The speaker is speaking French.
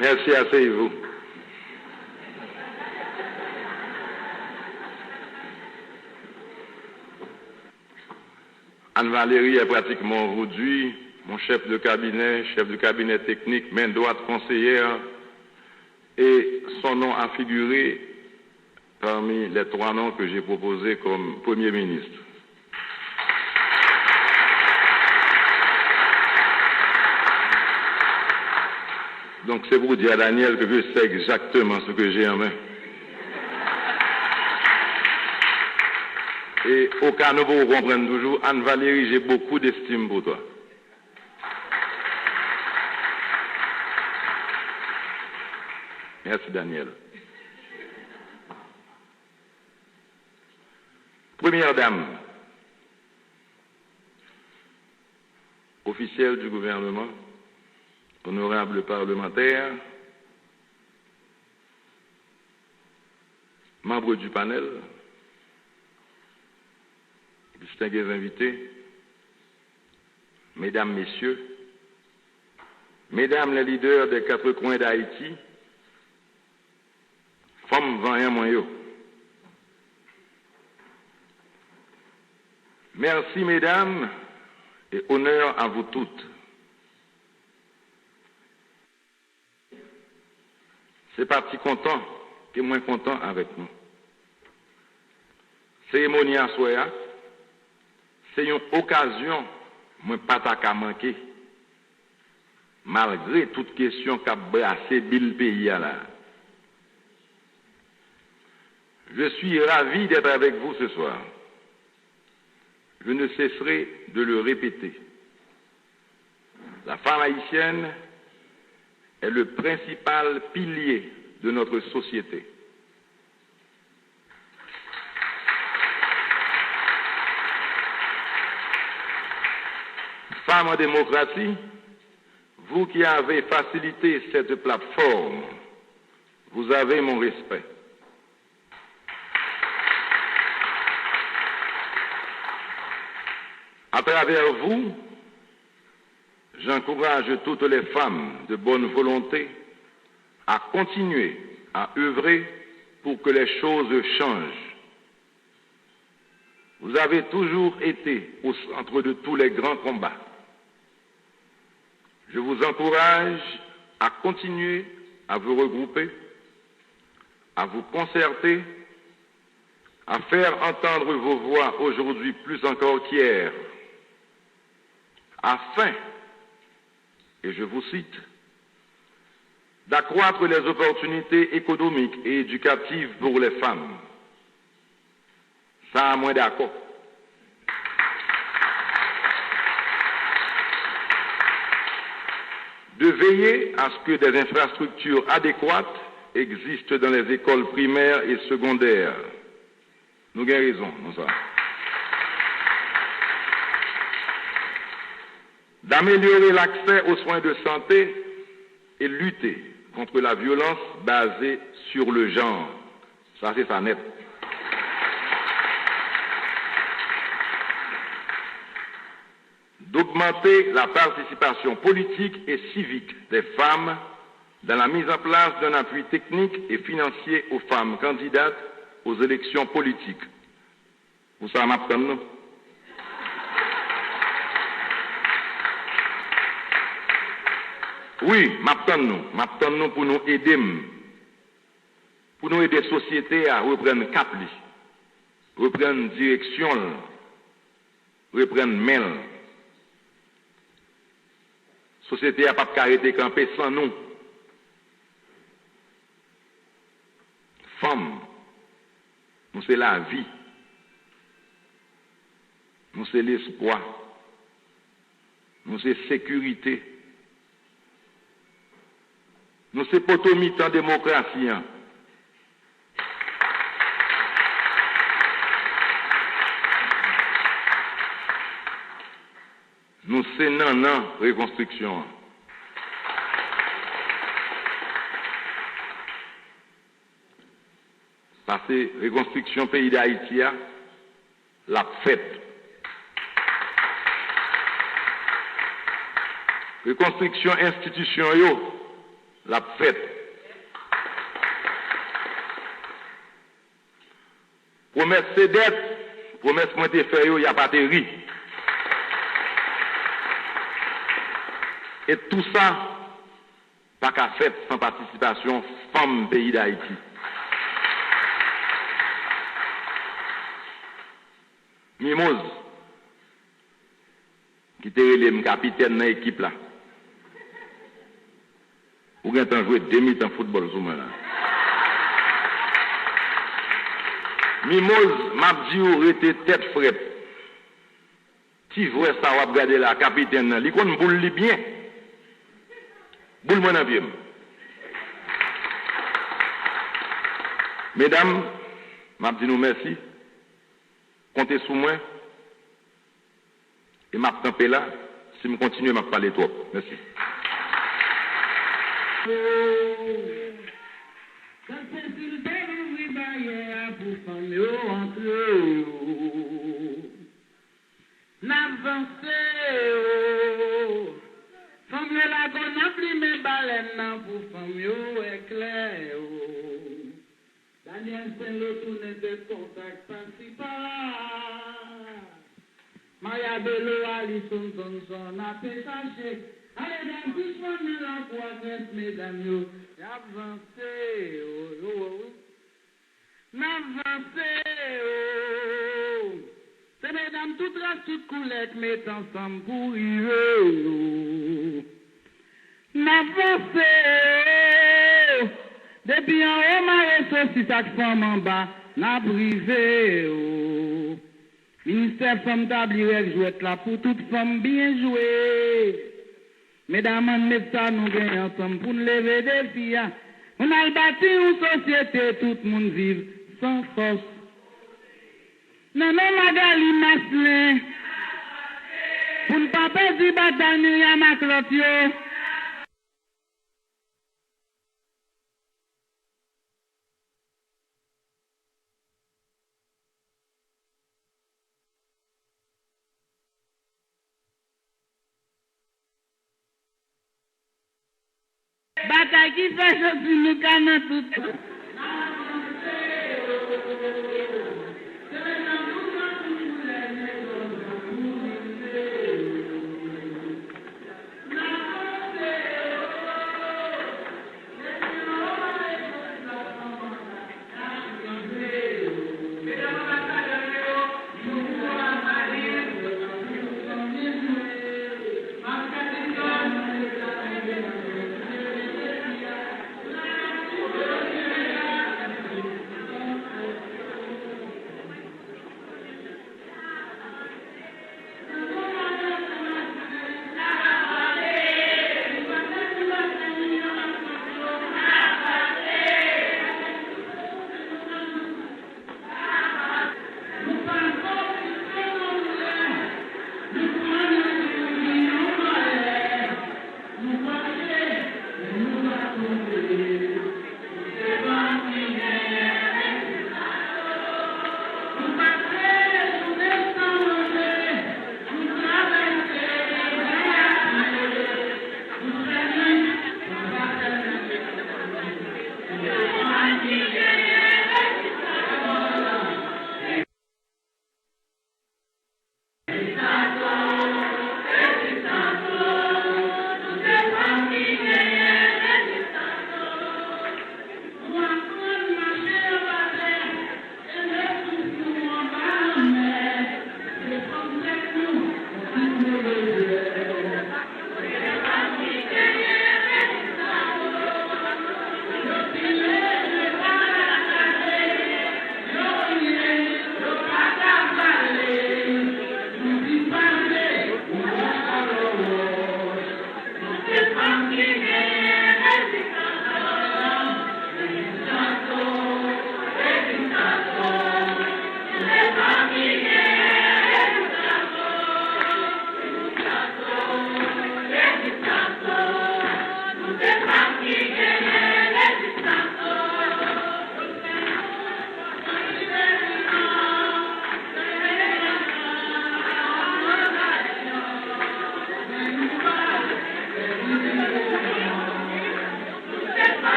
Merci, asseyez-vous. Anne-Valérie est pratiquement aujourd'hui mon chef de cabinet technique, main droite conseillère, et son nom a figuré parmi les 3 noms que j'ai proposés comme Premier ministre. Donc c'est pour dire à Daniel que je sais exactement ce que j'ai en main. Et au cas où vous comprenez toujours, Anne-Valérie, j'ai beaucoup d'estime pour toi. Merci Daniel. Première dame, officielle du gouvernement, honorable parlementaire, membre du panel, distingués invités, mesdames, messieurs, mesdames les leaders des 4 coins d'Haïti, femmes vent un moyen. Merci mesdames et honneur à vous toutes. C'est parti content et moins content avec nous. Cérémonie à soya, c'est une occasion, moi pas qu'à manquer, malgré toute question qu'a brassé le pays là. Je suis ravi d'être avec vous ce soir. Je ne cesserai de le répéter. La femme haïtienne est le principal pilier de notre société. Femme en démocratie, vous qui avez facilité cette plateforme, vous avez mon respect. À travers vous, j'encourage toutes les femmes de bonne volonté à continuer à œuvrer pour que les choses changent. Vous avez toujours été au centre de tous les grands combats. Je vous encourage à continuer à vous regrouper, à vous concerter, à faire entendre vos voix aujourd'hui plus encore qu'hier, afin, et je vous cite, d'accroître les opportunités économiques et éducatives pour les femmes. Ça, moi d'accord. De veiller à ce que des infrastructures adéquates existent dans les écoles primaires et secondaires. Nous avons raison, nous ça. D'améliorer l'accès aux soins de santé et lutter contre la violence basée sur le genre. Ça, c'est ça net. D'augmenter la participation politique et civique des femmes dans la mise en place d'un appui technique et financier aux femmes candidates aux élections politiques. Vous savez m'apprendre? Oui, m'attendons pour nous aider la société à reprendre cap, reprendre direction, reprendre main. La société n'a pas arrêté camper sans nous. Femmes, nous c'est la vie, nous c'est l'espoir, nous c'est sécurité. Nous c'est potomite en démocratie. Nous c'est nan reconstruction. Parce que reconstruction pays d'Haïti, la fête. Reconstruction institution, la fête. Promesse c'est dette, promesse moi te fait, il n'y a pas de riz. Et tout ça, pas qu'à faire sans participation femmes pays d'Haïti. Mimoz, qui était le capitaine dans l'équipe là. Ou bien t'en jouer 2 minutes en football sur moi là. Mimoz m'a dit ou était tête frette. Tu vois ça ou regarder la capitaine là, il connaît boule li bien. Boule moi dans pied. Mesdames, m'a dit nous merci. Comptez sur moi. Et m'a tempé là, si je continue m'a parler trop. Merci. Daniel Saint-Lô tourne de contact principal. Maya Bello, Alison Thompson, a pétaché. Allez, dans tout le monde, la poitrette, mesdames, yo. Avancez, oh. N'avancez, oh. C'est mesdames, toutes races, toutes coulettes, mettent ensemble pour y oh. N'avancez, oh. Depuis en haut, ma ressource, chaque femme en bas, n'a privé, oh. Ministère femme tablière, jouette là pour toute femme bien jouée. Mesdames, on met ça, nous gagnons ensemble pour nous lever des filles. On a bâti une société, tout le monde vive sans force. Non, Magali Maslin, pour ne pas perdre bataille, Myriam Maclotio. Bataille qui fait je suis nous canons tout.